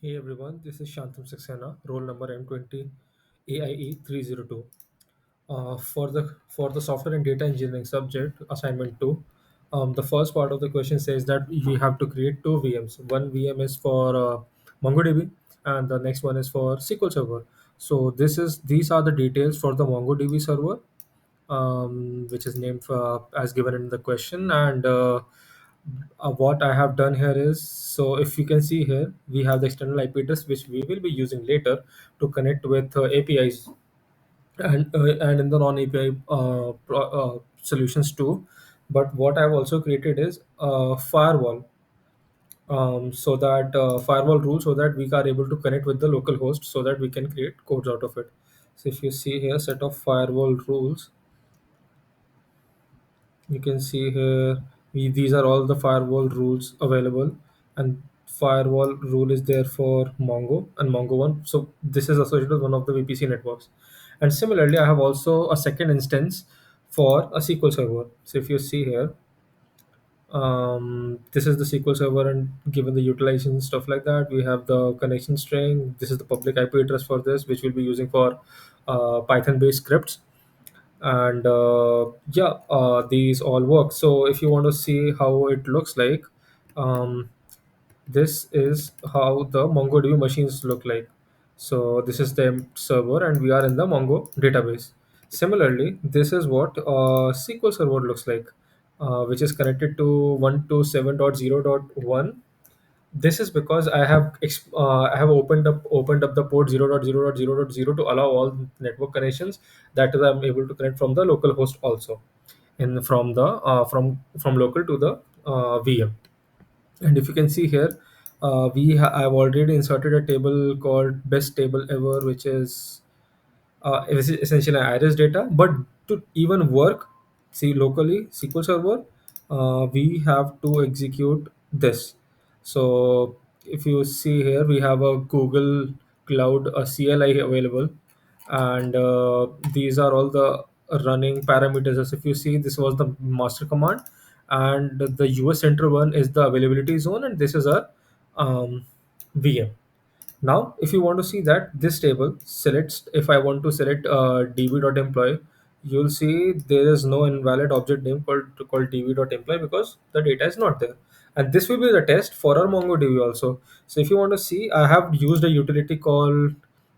Hey everyone, this is Shantam Saxena, roll number M20 AIE 302. For the software and data engineering subject assignment 2, the first part of the question says that we have to create two VMs. One VM is for MongoDB, and the next one is for SQL Server. So these are the details for the MongoDB server, which is named as given in the question. And what I have done here is, so if you can see here, we have the external IP address which we will be using later to connect with APIs and in the non API solutions too. But what I've also created is a firewall, so that firewall rule, so that we are able to connect with the local host, so that we can create codes out of it. So if you see here, set of firewall rules, you can see here these are all the firewall rules available, and firewall rule is there for Mongo and Mongo one. So this is associated with one of the VPC networks. And similarly, I have also a second instance for a SQL server. So if you see here, this is the SQL server, and given the utilization stuff like that, we have the connection string. This is the public IP address for this, which we'll be using for Python based scripts. And yeah, these all work. So if you want to see how it looks like, um, this is how the MongoDB machines look like. So this is the server, and we are in the Mongo database. Similarly, this is what SQL server looks like, which is connected to 127.0.1. This is because I have opened up the port 0.0.0.0 to allow all network connections. That is, I'm able to connect from the local host also, in from the from local to the VM. And if you can see here, I've already inserted a table called best table ever, which is essentially iris data. But to even work, see, locally SQL server, we have to execute this. So if you see here, we have a Google Cloud, a CLI available, and these are all the running parameters. As if you see, this was the master command, and the US central one is the availability zone, and this is a VM. Now, if you want to see that this table selects, if I want to select db.employee, you'll see there is no invalid object name called db.employee, because the data is not there. And this will be the test for our MongoDB also. So if you want to see, I have used a utility called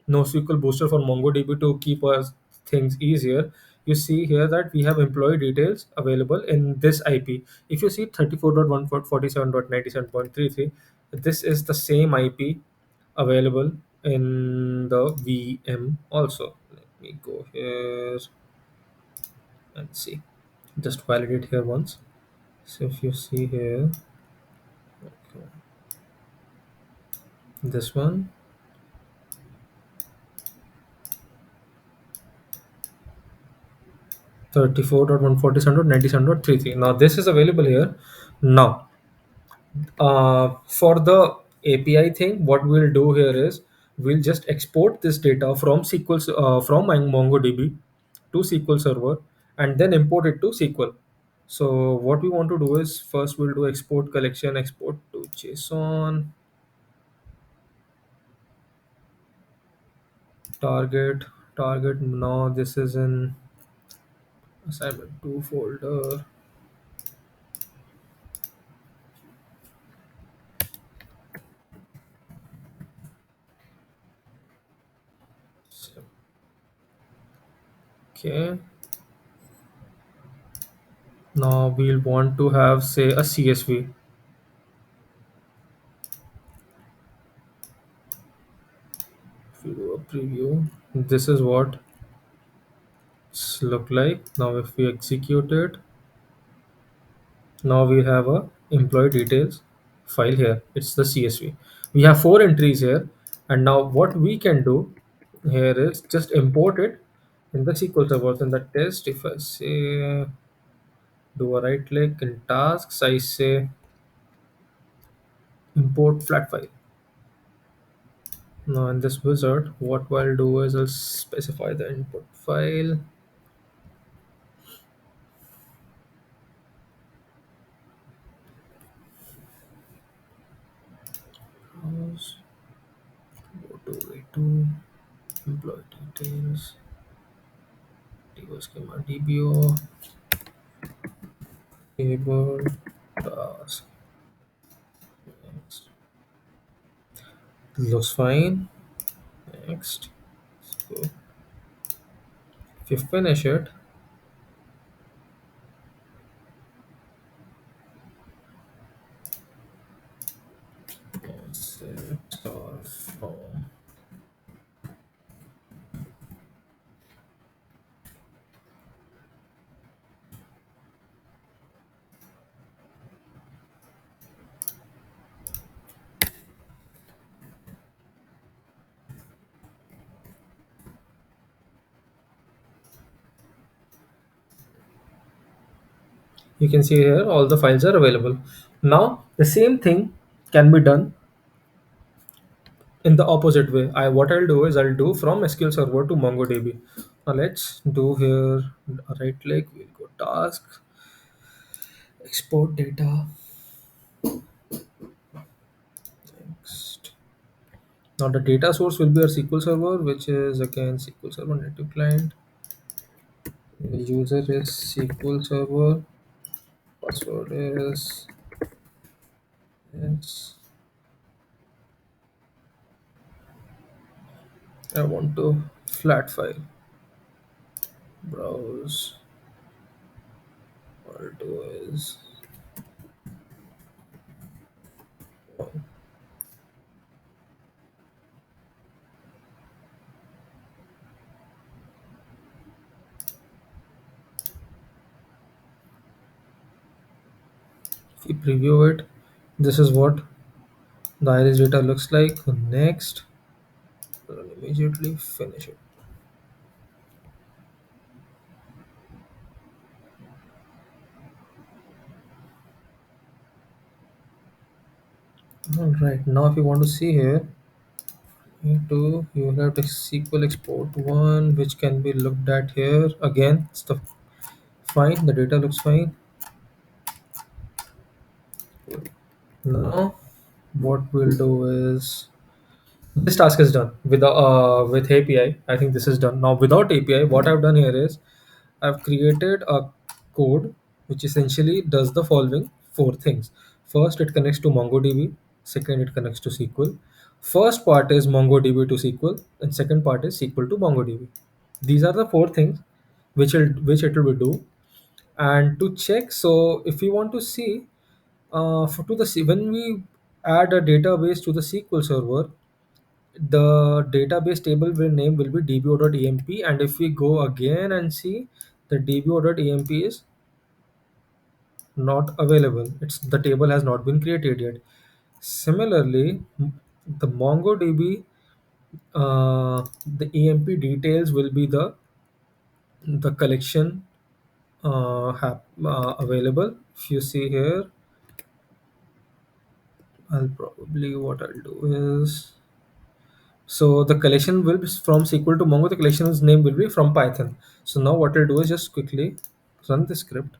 NoSQL Booster for MongoDB to keep us things easier. You see here that we have employee details available in this IP. If you see 34.147.97.33, this is the same IP available in the VM also. Let me go here and see. Just validate here once. So if you see here, okay, this one, 34.147.97.33. Now this is available here. Now, for the API thing, what we'll do here is we'll just export this data from from my MongoDB to SQL Server, and then import it to SQL. So what we want to do is, first we'll do export collection, export to JSON, target, target. Now this is in assignment 2 folder. So, okay. Now we'll want to have, say, a CSV. If we do a preview, this is what it's look like. Now if we execute it, now we have a employee details file here. It's the CSV. We have four entries here, and now what we can do here is just import it in the SQL server. In the test, if I say do a right click in tasks, I say import flat file. Now in this wizard, what I'll do is I'll specify the input file. to employee details, DO schema, DBO, table, task. Next. Looks fine. Next. So if you finish it, set or form. You can see here all the files are available. Now the same thing can be done in the opposite way. What I'll do is I'll do from SQL Server to MongoDB. Now let's do here right click, we'll go task, export data. Next. Now the data source will be our SQL Server, which is again SQL Server native client. The user is SQL Server. Password is yes. I want to flat file. Browse. What I'll do is if you preview it, this is what the iris data looks like. Next, I'll immediately finish it. All right. Now, if you want to see here, you have the SQL export one, which can be looked at here. Again, it's the fine. The data looks fine. Now, what we'll do is this task is done with API. I think this is done now. Without API, what I've done here is I've created a code which essentially does the following four things. First, it connects to MongoDB. Second, it connects to SQL. First part is MongoDB to SQL, and second part is SQL to MongoDB. These are the four things which it will do. And to check, so if we want to see for to the when we add a database to the SQL server, the database table will name will be dbo.emp, and if we go again and see, the dbo.emp is not available. It's the table has not been created yet. Similarly, the MongoDB, the emp details will be the collection available. If you see here, I'll probably what I'll do is, so the collection will be from SQL to Mongo. The collection's name will be from Python. So now what I'll do is just quickly run the script,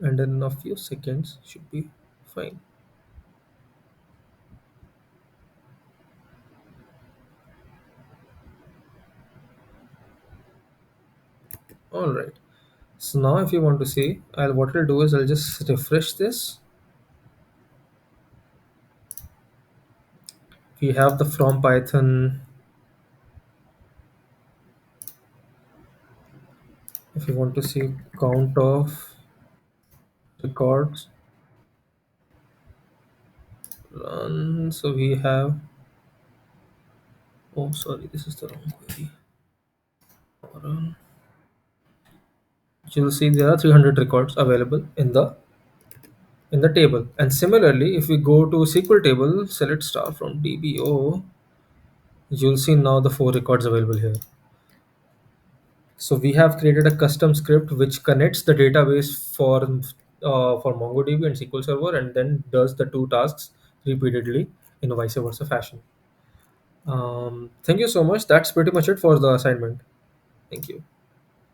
and in a few seconds should be fine. All right. So now if you want to see, what I'll do is I'll just refresh this. We have the from Python. If you want to see count of records run, so we have. Oh, sorry, this is the wrong query. Run. You'll see there are 300 records available in the table. And similarly, if we go to SQL table, select star from DBO, you'll see now the four records available here. So we have created a custom script which connects the database for MongoDB and SQL Server, and then does the two tasks repeatedly in a vice versa fashion. Thank you so much. That's pretty much it for the assignment. Thank you.